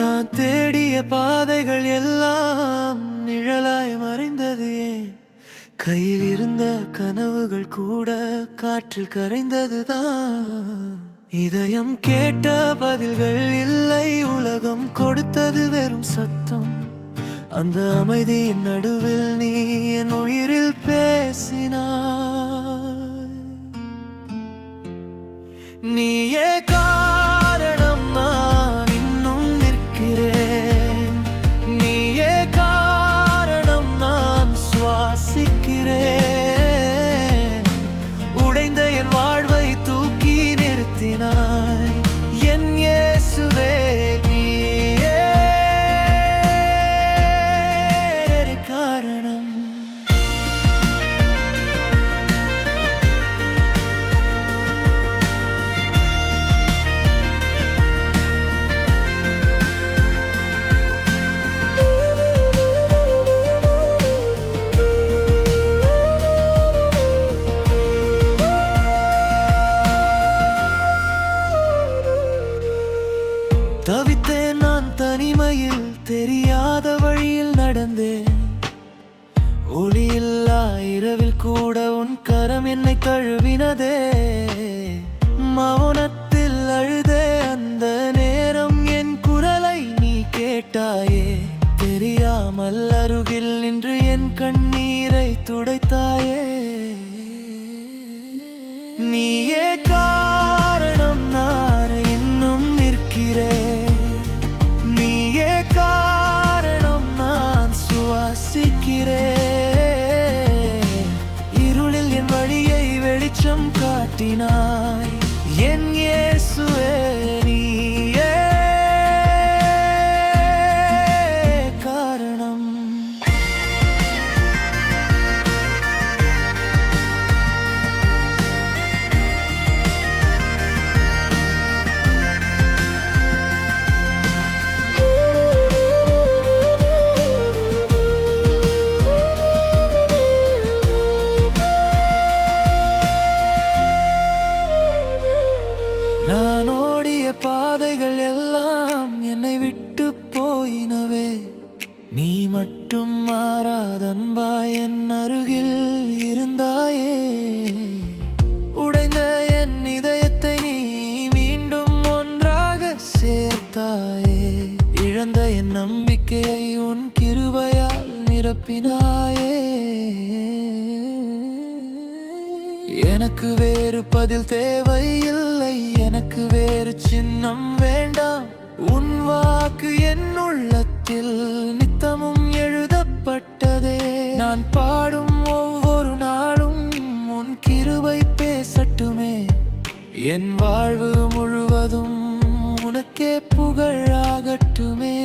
நான் தேடிய பாதைகள் எல்லாம் நிழலாய் மறைந்தது ஏன்? கையில் இருந்த கனவுகள் கூட காற்றில் கரைந்ததுதான். இதயம் கேட்ட பதில்கள் இல்லை, உலகம் கொடுத்தது வெறும் சத்தம். அந்த அமைதியின் நடுவில் நீ என் உயிரில் பேசினாய். நீயே காரணம் நான் இன்னும் நிற்கிறேன். நீயே காரணம் நான் சுவாசிக்கிறேன். உடைந்த என் வாழ்வை தூக்கி நிறுத்தினாய். என் இயேசுவே நீயே காரணம். தவித்தேன் நான் தனிமையில், தெரியாத வழியில் நடந்தேன். ஒளியில்லா இரவில் கூட உன் கரம் என்னை தழுவினதே. மௌனத்தில் அழுதே அந்த நேரம் என் குரலை நீ கேட்டாயே. தெரியாமல் அருகில் நின்று என் கண்ணீரை துடைத்தாயே. நீயே காரணம் நான் இன்னும் நிற்கிறேன். இருளில் என் வழியை வெளிச்சம் காட்டினாய். என் இயேசுவே நீயே காரணம். நான் ஓடிய பாதைகள் எல்லாம் என்னை விட்டு போயினவே. நீ மட்டும் மாறாதன்பாய் என் அருகில் இருந்தாயே. உடைந்த என் இதயத்தை நீ மீண்டும் ஒன்றாக சேர்த்தாயே. இழந்த என் நம்பிக்கையை உன் கிருபையால் நிரப்பினாயே. எனக்கு வேறு பதில் தேவையில்லை, எனக்கு வேறு சின்னம் வேண்டாம். உன் வாக்கு என் உள்ளத்தில் நித்தமும் எழுதப்பட்டதே. நான் பாடும் ஒவ்வொரு நாளும் உன் கிருபை பேசட்டுமே. என் வாழ்வு முழுவதும் உனக்கே புகழாகட்டுமே.